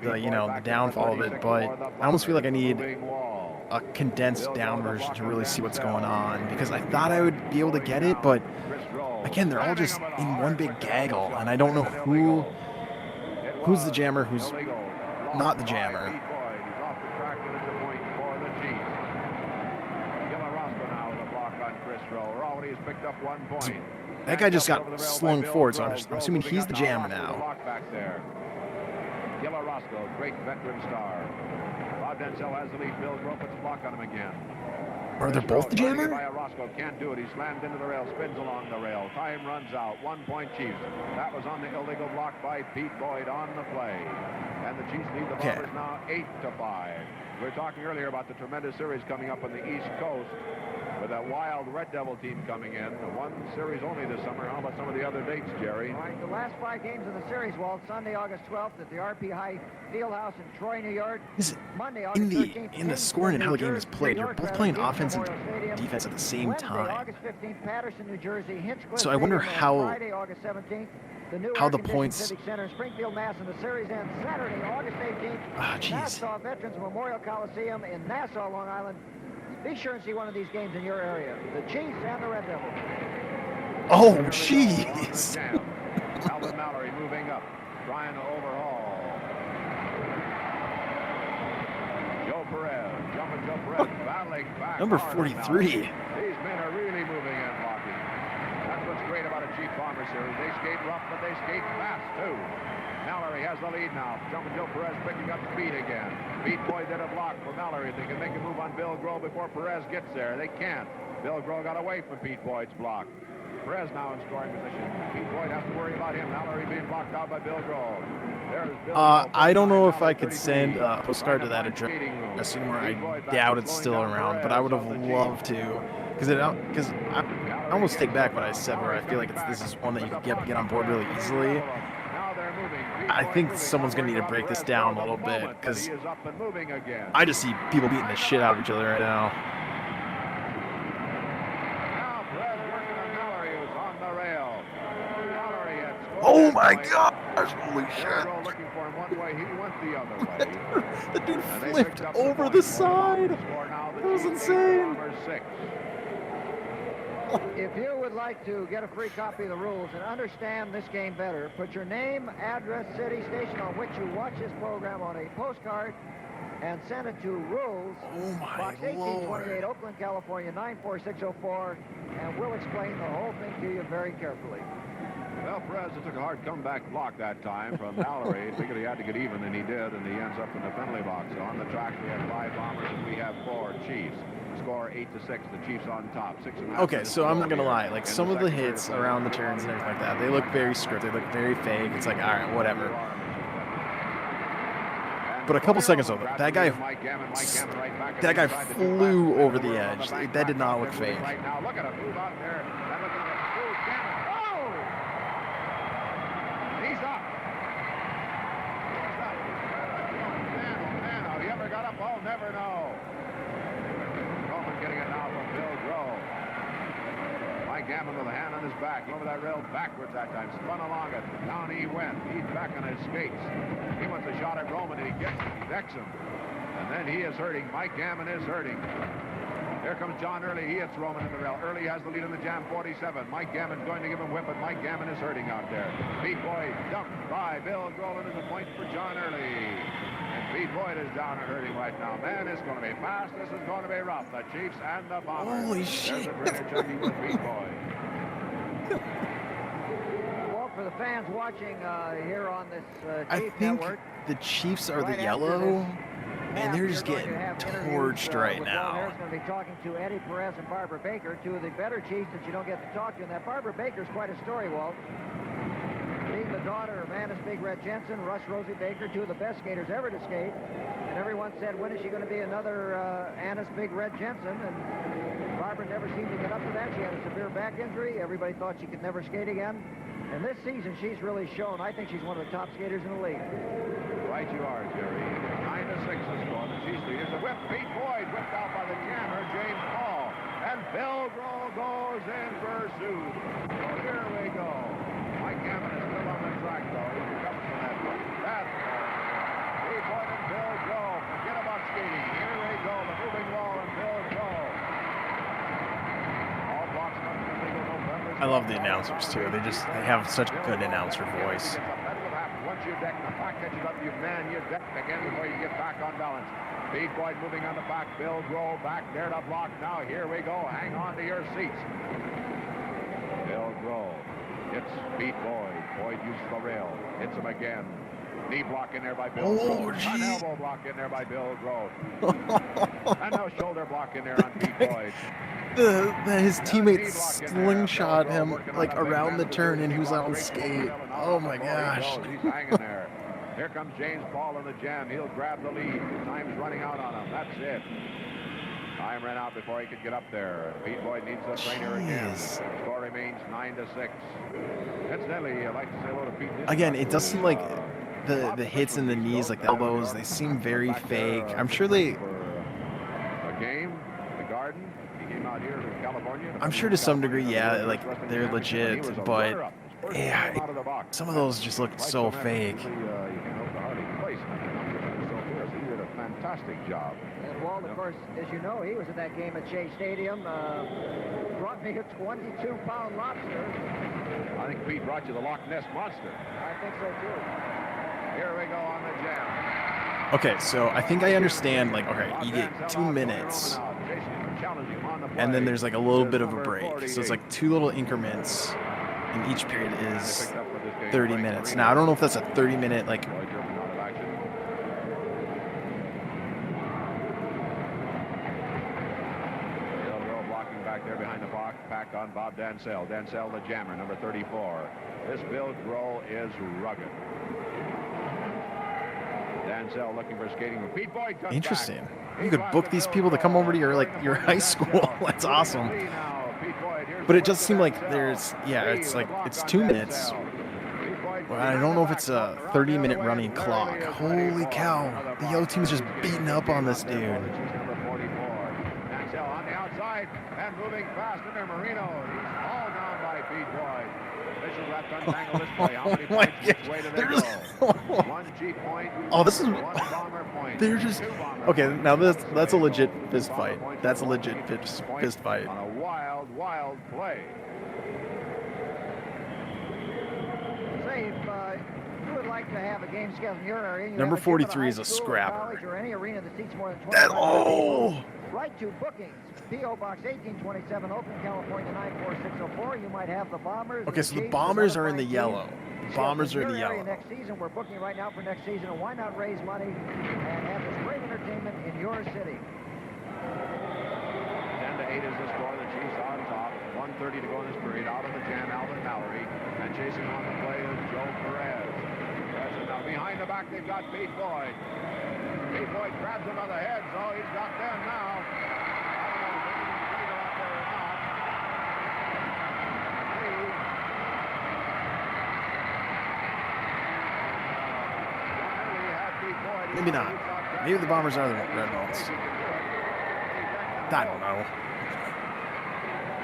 the downfall of it, but I almost feel like I need a condensed down version to really see what's going on, because I thought I would be able to get it, but again, they're all just in one big gaggle, and I don't know who's the jammer, who's not the jammer. Picked up 1 point. That guy just got slung forward, so I'm assuming he's the jammer now. Gilla Roscoe, great veteran star. Bob Dansell has the lead. Bill Grohl puts a block on him again. Are they both the jammer? Roscoe can't do it. He slammed into the rail, spins along the rail. Time runs out. 1 point Chiefs. That was on the illegal block by Pete Boyd on the play. And the Chiefs lead the Bombers now 8-5. We were talking earlier about the tremendous series coming up on the East Coast. with a wild Red Devil team coming in. One series only this summer. How about some of the other dates, Jerry? All right, the last 5 games of the series, Walt. Sunday, August 12th at the RP High Fieldhouse in Troy, New York. Monday, August 13th, in the scoring and how the game is played, you're both playing offense and Stadium. defense at the same Wednesday, time. August 15th, Patterson, New Jersey, Hinchcliffe So I wonder Stadium. how- Friday, August 17th, the new how the air-conditioned points- Civic Center in Springfield, Mass. And the series ends Saturday, August 18th. Ah, jeez. Nassau Veterans Memorial Coliseum in Nassau, Long Island. Be sure and see one of these games in your area. The Chiefs and the Red Devils. Oh, jeez. Alvin Mallory moving up, trying to overhaul. Joe Perez, jumping Joe Perez, battling back. Number hard on 43. Mallory. These men are really moving and blocking. That's what's great about a Chief Bomber series. They skate rough, but they skate fast, too. Mallory has the lead now. Jumping Joe Perez picking up speed again. Beat Boy did a block for Mallory. They can make a move on Bill Grohl before Perez gets there. They can't. Bill Grohl got away from Pete Boyd's block. Perez now in scoring position. Pete Boyd has to worry about him. Mallory being blocked out by Bill Grohl. There's Bill Grohl. I don't know if I Mallory, could 33. send a postcard to that Skating room. address anymore. Pete I Boyd back doubt to it's slowing still down around, but Perez I would have of the loved Chiefs. to. Because I almost take back what I said, where I feel like this is one that you could get on board really easily. I think someone's going to need to break this down a little bit, because I just see people beating the shit out of each other right now. Oh my gosh! Holy shit! Looking for him one way, he went the other way. The dude flipped over the side. That was insane. If you would like to get a free copy of the rules and understand this game better, put your name, address, city, station on which you watch this program on a postcard and send it to Rules, Oh my Box lord! 1828, Oakland, California, 94604, and we'll explain the whole thing to you very carefully. Well, Perez took a hard comeback block that time from Mallory. Figured he had to get even, and he did, and he ends up in the penalty box. So on the track, we have 5 Bombers, and we have 4 Chiefs. Score 8-6. The Chiefs on top. 6.5. Okay, so I'm not gonna lie. Like some of the hits around the turns and everything like that, they look very scripted. They look very fake. It's like, all right, whatever. But a couple seconds over, that guy flew over the edge. That did not look fake. Right now, look at him move out there. And look at him. Oh, Gammon. Oh! He's up. He's up. Oh, man, oh, he ever got up? Oh, never know. Roman getting it now from Bill Grohl. Mike Gammon with a hand on his back. Over that rail backwards that time. Spun along it. Down he went. He's back on his skates. He wants a shot at Roman, and he gets him. He decks him. And then he is hurting. Mike Gammon is hurting. Here comes John Early. He hits Roman in the rail. Early has the lead in the jam, 47. Mike Gammon going to give him whip, but Mike Gammon is hurting out there. Pete Boyd dumped by Bill Grohl, and there's a point for John Early. And Pete Boyd is down and hurting right now. Man, it's going to be fast. This is going to be rough. The Chiefs and the Bombers. Holy There's shit. a Brenner checking with Pete Boyd. Well, for the fans watching here on this I Chief think Network, the Chiefs are right the after yellow. this Man, match, they're we're just going getting to have interviews, torched right with Walt now. Harris going to be talking to Eddie Perez and Barbara Baker, 2 of the better Chiefs that you don't get to talk to. And that Barbara Baker's quite a story, Walt. Being the daughter of Annis Big Red Jensen, Russ Rosie Baker, 2 of the best skaters ever to skate. And everyone said, when is she going to be another Annis Big Red Jensen? And Barbara never seemed to get up to that. She had a severe back injury. Everybody thought she could never skate again. And this season, she's really shown. I think she's one of the top skaters in the league. Right you are, Jerry. 9-6 is scored. And she's leading the whip. Pete Boyd whipped out by the jammer, James Paul. And Bill Grohl goes in pursuit. So here we go. Mike Gammon is still on the track, though. He recovers from that one. That's Pete Boyd and Bill Grohl. Forget about skating. Here we go. The moving wall and Bill Grohl. All blocks coming to legal November. I love the announcers too. They have such good announcer voice. Once you deck, the back catches up, you man, you deck again before you get back on balance. Pete Boyd moving on the back, Bill Grohl back there to block. Now here we go. Hang on to your seats. Bill Grohl hits Pete Boyd. Boyd uses the rail. Hits him again. Knee block in there by Bill Grohl. An elbow block in there by Bill Grohl. And now shoulder block in there on Pete Boyd. His teammates slingshot him like around the turn, and he was on skate. Oh my gosh! He's hanging there. Here comes James Paul in the jam. He'll grab the lead. Time's running out on him. That's it. Time ran out before he could get up there. Pete Boyd needs a trainer again. Score remains 9-6. Incidentally, I'd like to say hello to Pete. Again, it does seem like the hits in the knees, like the elbows, they seem very fake. I'm sure they... A game, the Garden. He came out here in California. I'm sure to some degree, yeah, like they're legit, but yeah, some of those just look so fake. Fantastic job. And Walt, of course, as you know, he was at that game at Shea Stadium. Brought me a 22-pound lobster. I think Pete brought you the Loch Ness Monster. I think so, too. Here we go on the jam. Okay, so I think I understand, like, okay, you get 2 minutes, and then there's like a little bit of a break. So it's like 2 little increments, and each period is 30 minutes. Now, I don't know if that's a 30-minute, like... There behind the pack on Bob Dansell. Dansell, the jammer, number 34. This Bill Grohl is rugged. Dansell looking for skating. Pete Boyd comes Interesting. Back. You could book these people to come over to your high school. That's awesome. But it just seemed like there's, yeah, it's like, it's 2 minutes. Well, I don't know if it's a 30-minute running clock. Holy cow. The yellow team is just beating up on this dude. And moving fast into Marino. He's all down by Pete Boyd. Officials have to untangle this play. How many points this way to their goal? 1 G point. Oh, this is... 1 bomber point. They're just... Okay, now that's a legit fist fight. That's a legit fist fight. On a wild, wild play. Say, if you would like to have a game scheduled in your area... Number 43 is a scrapper. Or any arena that seats more than 25 oh! Write to bookings. P.O. Box 1827, Oakland, California, 94604. You might have the Bombers. Okay, so the Bombers are in the yellow. Bombers are in the yellow. Next season, we're booking right now for next season, and why not raise money and have this great entertainment in your city? 10-8 is the score. The Chiefs on top. 1:30 to go in this period. Out of the jam, Alvin Mallory, and chasing on the play is Joe Perez. Now behind the back, they've got Pete Boyd. Pete Boyd grabs him by the head, so he's got them now. Maybe not. Maybe the Bombers are the Red Bulls. I don't know.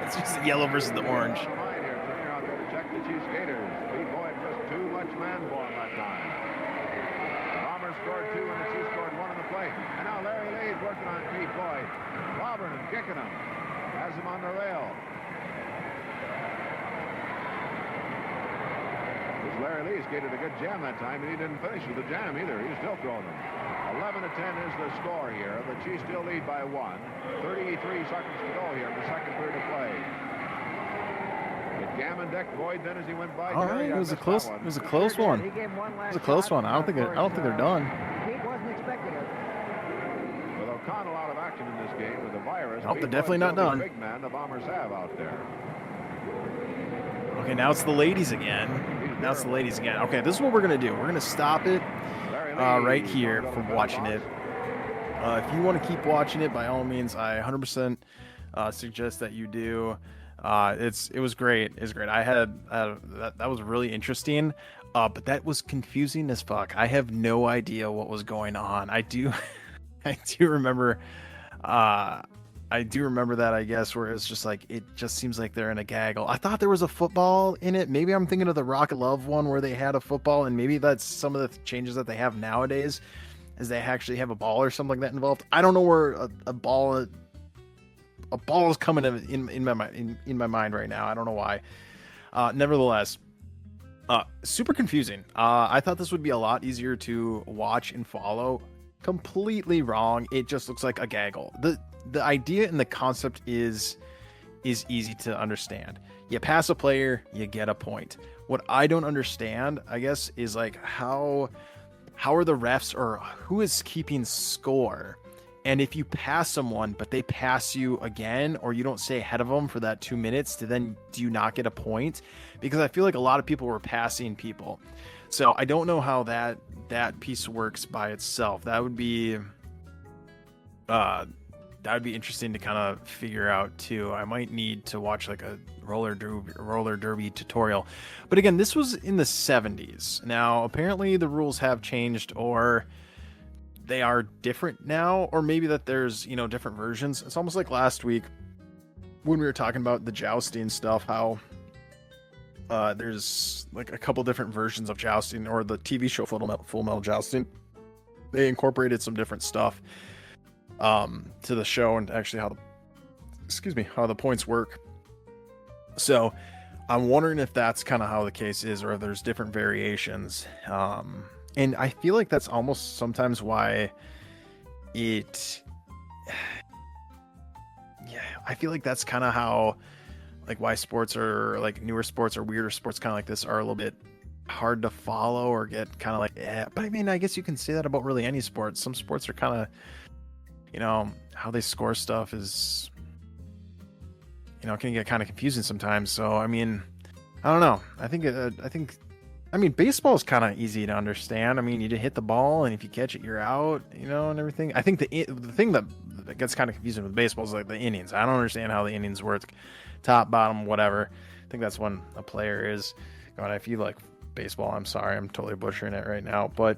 It's just the yellow versus the orange. Check the Chiefs skaters. Pete Boyd just too much man for him that time. The Bombers scored 2 and the Chiefs scored 1 on the play. And now Larry Lee's working on Pete Boyd. Robbing him, kicking him. Has him on the rail. Larry Lee skated a good jam that time, and he didn't finish with the jam either. He's still throwing them. 11-10 is the score here. The Chiefs still lead by 1. 33 seconds to go here in the second period of play. Did Gammon deck Boyd then as he went by? All right, it was a close one. It was a close one. I don't think they're done. He wasn't expecting it. With O'Connell out of action in this game with the virus, nope, they're definitely not done. Big man the Bombers have out there. Okay, now it's the ladies again. Okay, this is what we're going to do. We're going to stop it right here from watching it. If you want to keep watching it, by all means, I 100% suggest that you do. It was great. It was great. That was really interesting, but that was confusing as fuck. I have no idea what was going on. I do remember that, I guess, where it's just like, it just seems like they're in a gaggle. I thought there was a football in it. Maybe I'm thinking of the Rocket Love one where they had a football, and maybe that's some of the changes that they have nowadays, is they actually have a ball or something like that involved. I don't know where a ball is coming in my mind right now. I don't know why. Nevertheless, super confusing. I thought this would be a lot easier to watch and follow. Completely wrong. It just looks like a gaggle. The idea and the concept is easy to understand. You pass a player, you get a point. What I don't understand, I guess, is like how are the refs, or who is keeping score? And if you pass someone, but they pass you again, or you don't stay ahead of them for that 2 minutes, do you not get a point? Because I feel like a lot of people were passing people. So I don't know how that piece works by itself. That would be that would be interesting to kind of figure out too. I might need to watch like a roller derby tutorial. But again, this was in the 70s. Now, apparently the rules have changed, or they are different now, or maybe that there's, you know, different versions. It's almost like last week when we were talking about the jousting stuff, how there's like a couple different versions of jousting, or the TV show Full Metal Jousting. They incorporated some different stuff to the show, and actually how the points work. So I'm wondering if that's kind of how the case is, or if there's different variations. And I feel like that's almost sometimes why I feel like that's kind of how, like, why sports are like newer sports or weirder sports kind of like this are a little bit hard to follow or get kind of like, but I mean, I guess you can say that about really any sport. Some sports are kind of, you know, how they score stuff is, you know, can get kind of confusing sometimes. So, I mean, I don't know. I mean, baseball is kind of easy to understand. I mean, you hit the ball, and if you catch it, you're out, you know, and everything. I think the thing that gets kind of confusing with baseball is like the innings. I don't understand how the innings work, top, bottom, whatever. I think that's when a player is going. If you like baseball, I'm sorry, I'm totally butchering it right now, but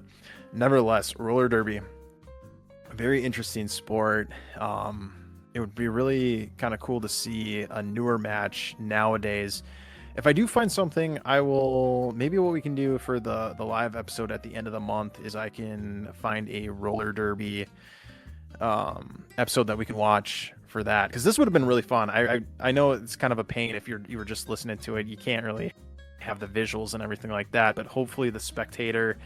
nevertheless, roller derby, a very interesting sport. It would be really kind of cool to see a newer match nowadays. If I do find something, I will, maybe what we can do for the live episode at the end of the month is I can find a roller derby episode that we can watch for that, because this would have been really fun. I know it's kind of a pain if you were just listening to it. You can't really have the visuals and everything like that, but hopefully the spectator,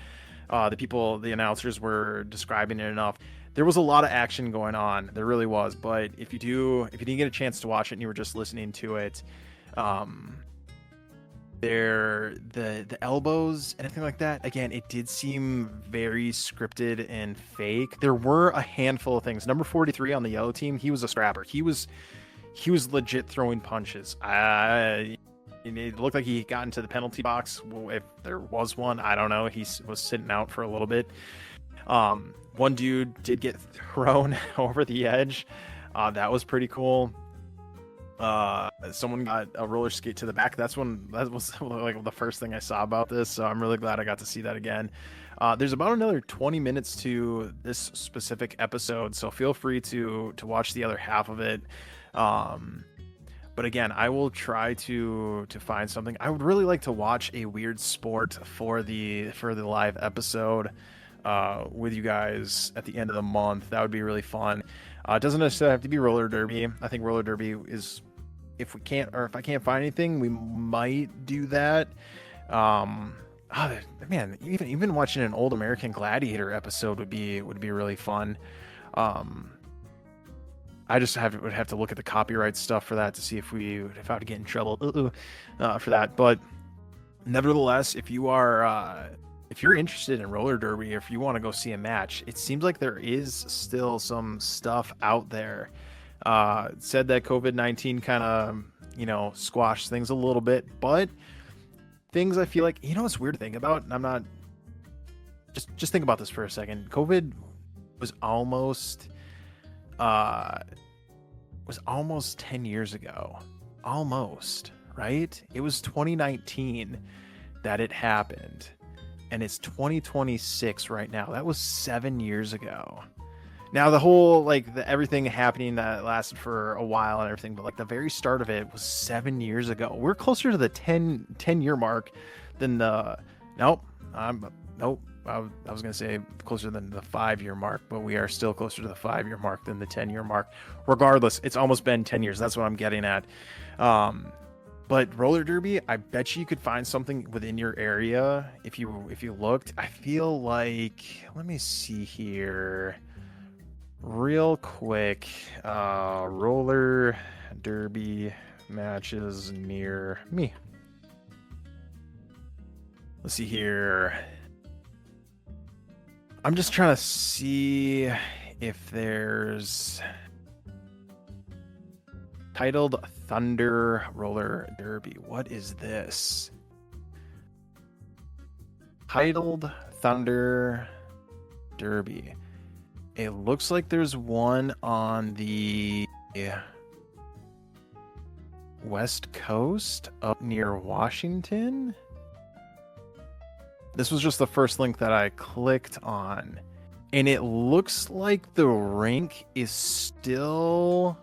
the announcers were describing it enough. There was a lot of action going on, there really was. But if you didn't get a chance to watch it and you were just listening to it, the elbows and everything like that, again, it did seem very scripted and fake. There were a handful of things. Number 43 on the yellow team, he was a scrapper. He was legit throwing punches. It looked like he got into the penalty box, if there was one. I don't know. He was sitting out for a little bit. One dude did get thrown over the edge. That was pretty cool. Someone got a roller skate to the back. That was like the first thing I saw about this, so I'm really glad I got to see that again. There's about another 20 minutes to this specific episode, so feel free to watch the other half of it. But again, I will try to find something. I would really like to watch a weird sport for the live episode with you guys at the end of the month. That would be really fun. It doesn't necessarily have to be roller derby. I think roller derby is, if I can't find anything, we might do that. Man, even watching an old American Gladiator episode would be really fun. I just would have to look at the copyright stuff for that to see if I would get in trouble for that. But nevertheless, if you're interested in roller derby, or if you want to go see a match, it seems like there is still some stuff out there. It said that COVID-19 kind of, squashed things a little bit, but things I feel like, what's weird to think about, and I'm not, just think about this for a second. COVID was almost 10 years ago. Almost, right? It was 2019 that it happened, and it's 2026 right now. That was 7 years ago. Now the whole, everything happening that lasted for a while and everything, but the very start of it was 7 years ago. We're closer to the 10-year mark than I was going to say closer than the 5-year mark, but we are still closer to the 5-year mark than the 10-year mark. Regardless, it's almost been 10 years. That's what I'm getting at. But roller derby, I bet you could find something within your area if you looked. I feel like, let me see here real quick. Roller derby matches near me. Let's see here. I'm just trying to see if there's titled Thunder Roller Derby. What is this? Titled Thunder Derby. It looks like there's one on the West Coast up near Washington. This was just the first link that I clicked on. And it looks like the rink is still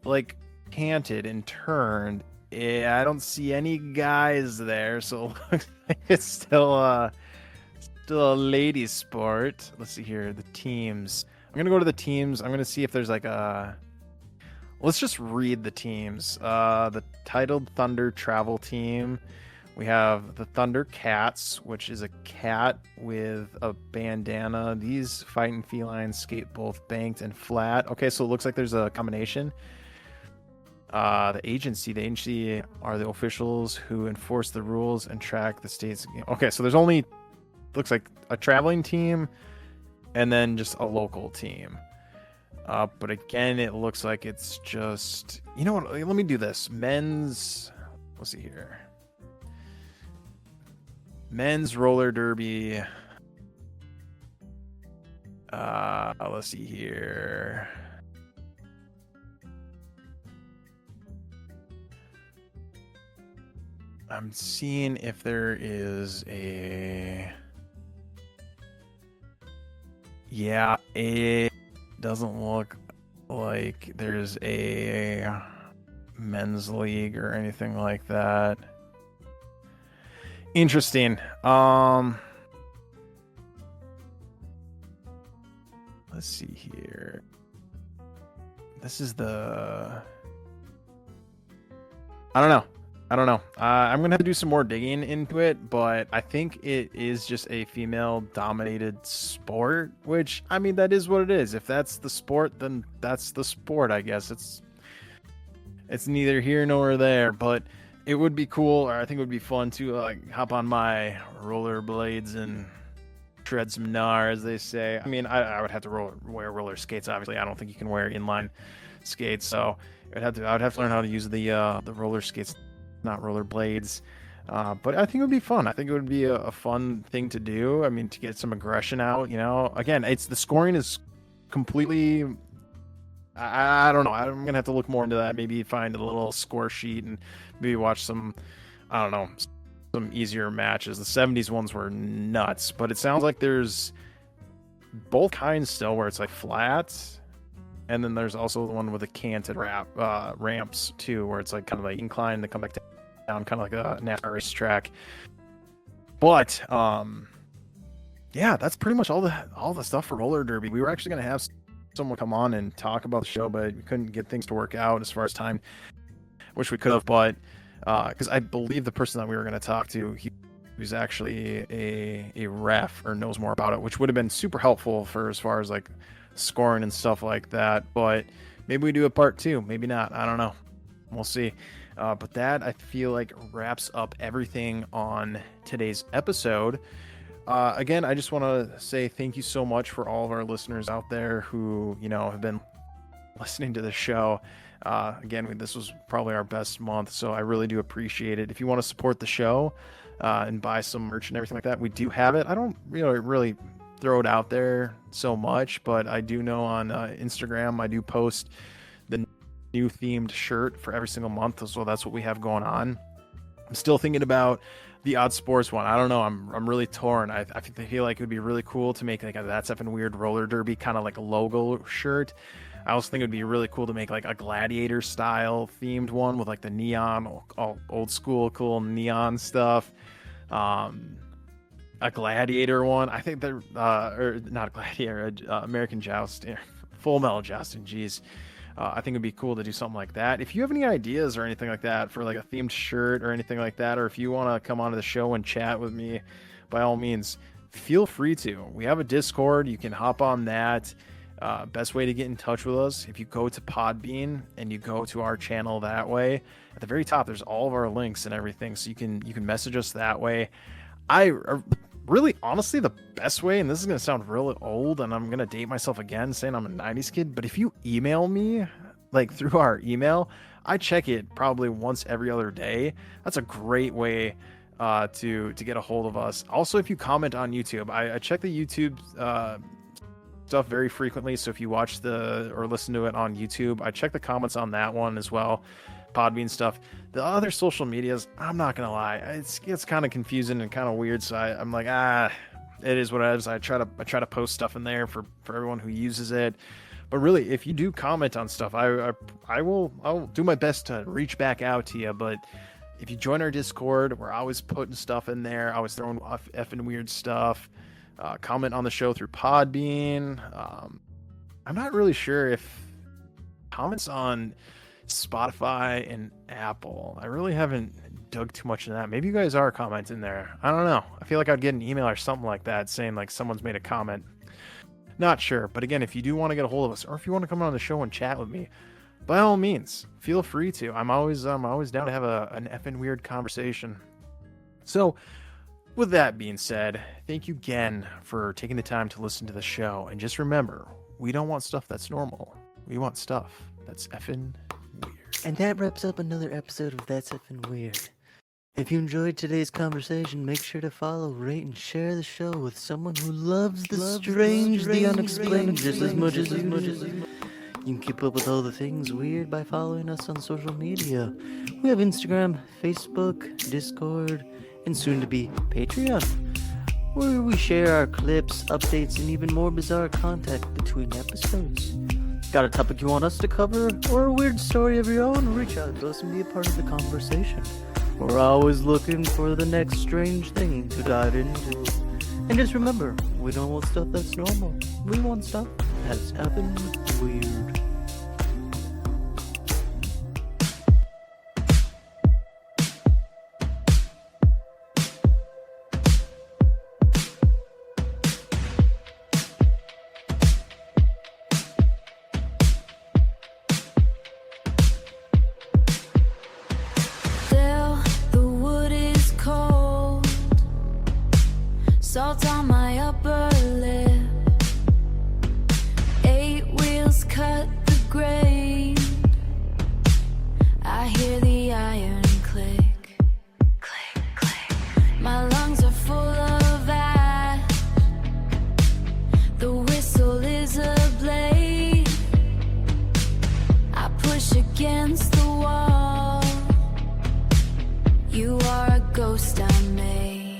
like canted and turned. I don't see any guys there, so it looks like it's still a ladies sport. Let's see here, the teams. I'm gonna go to the teams. I'm gonna see if there's like a. Let's just read the teams. The titled Thunder Travel Team. We have the Thunder Cats, which is a cat with a bandana. These fighting felines skate both banked and flat. Okay, so it looks like there's a combination. The agency are the officials who enforce the rules and track the state's. Okay, so there's only, looks like a traveling team and then just a local team. But again, it looks like it's just, you know what? Let me do this. Men's, let's see here. Men's roller derby. Let's see here. I'm seeing if there is a. Yeah, it doesn't look like there's a men's league or anything like that. Interesting. Let's see here. This is the. I don't know. I'm going to have to do some more digging into it, but I think it is just a female-dominated sport, which, I mean, that is what it is. If that's the sport, then that's the sport, I guess. It's neither here nor there, but it would be cool, or I think it would be fun to hop on my rollerblades and shred some gnar, as they say. I mean, I would have to wear roller skates, obviously. I don't think you can wear inline skates, so I would have to learn how to use the roller skates, not rollerblades. But I think it would be fun. I think it would be a fun thing to do. I mean, to get some aggression out, you know. Again, the scoring is completely. I don't know. I'm gonna have to look more into that. Maybe find a little score sheet and maybe watch some. I don't know, some easier matches. The 70s ones were nuts, but it sounds like there's both kinds still, where it's like flat. And then there's also the one with the canted ramps too, where it's like kind of like incline to come back down, kind of like a NASCAR racetrack. But yeah, that's pretty much all the stuff for roller derby. We were actually gonna have someone come on and talk about the show, but we couldn't get things to work out as far as time. Wish we could have, but because I believe the person that we were gonna talk to, he was actually a ref or knows more about it, which would have been super helpful for as far as like scoring and stuff like that. But maybe we do a part 2, maybe not, I don't know, we'll see. But that, I feel like, wraps up everything on today's episode. Again, I just want to say thank you so much for all of our listeners out there who, you know, have been listening to the show. Again, this was probably our best month, so I really do appreciate it. If you want to support the show and buy some merch and everything like that, we do have it. I don't really throw it out there so much, but I do know on Instagram I do post the new themed shirt for every single month, so that's what we have going on. I'm still thinking about the Odd Sports one. I don't know, I'm really torn. I feel like it would be really cool to make like a That's Effing Weird roller derby kind of like a logo shirt. I also think it would be really cool to make like a gladiator style themed one with like the neon, all old school cool neon stuff. A gladiator one. I think they're or not a gladiator, American Joust, Full Metal Jousting. Geez, I think it'd be cool to do something like that. If you have any ideas or anything like that for like a themed shirt or anything like that, or if you want to come onto the show and chat with me, by all means, feel free to. We have a Discord. You can hop on that. Best way to get in touch with us, if you go to Podbean and you go to our channel that way, at the very top there's all of our links and everything, so you can message us that way. Really, honestly, the best way, and this is going to sound really old, and I'm going to date myself again saying I'm a 90s kid, but if you email me, like through our email, I check it probably once every other day. That's a great way to get a hold of us. Also, if you comment on YouTube, I check the YouTube stuff very frequently, so if you watch or listen to it on YouTube, I check the comments on that one as well. Podbean stuff. The other social medias, I'm not gonna lie, it gets kind of confusing and kind of weird. So I'm like, it is what it is. I try to post stuff in there for everyone who uses it. But really, if you do comment on stuff, I'll do my best to reach back out to you. But if you join our Discord, we're always putting stuff in there. I was throwing effing weird stuff. Comment on the show through Podbean. I'm not really sure if comments on Spotify and Apple. I really haven't dug too much into that. Maybe you guys are commenting there. I don't know. I feel like I'd get an email or something like that saying like someone's made a comment. Not sure. But again, if you do want to get a hold of us, or if you want to come on the show and chat with me, by all means, feel free to. I'm always down to have an effing weird conversation. So, with that being said, thank you again for taking the time to listen to the show. And just remember, we don't want stuff that's normal. We want stuff that's effing weird. And that wraps up another episode of That's Effing Weird. If you enjoyed today's conversation, make sure to follow, rate, and share the show with someone who loves the strange, the unexplained just as much as you do. You can keep up with all the things weird by following us on social media. We have Instagram, Facebook, Discord, and soon to be Patreon, where we share our clips, updates, and even more bizarre content between episodes. Got a topic you want us to cover, or a weird story of your own? Reach out to us and be a part of the conversation. We're always looking for the next strange thing to dive into. And just remember, we don't want stuff that's normal. We want stuff that's effing weird. Salt on my upper lip. 8 wheels cut the grain. I hear the iron click, click, click. My lungs are full of ash. The whistle is a blade. I push against the wall. You are a ghost I made.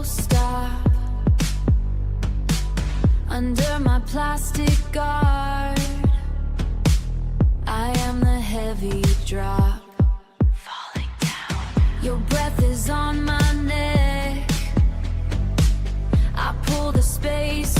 Stop under my plastic guard. I am the heavy drop falling down. Your breath is on my neck. I pull the space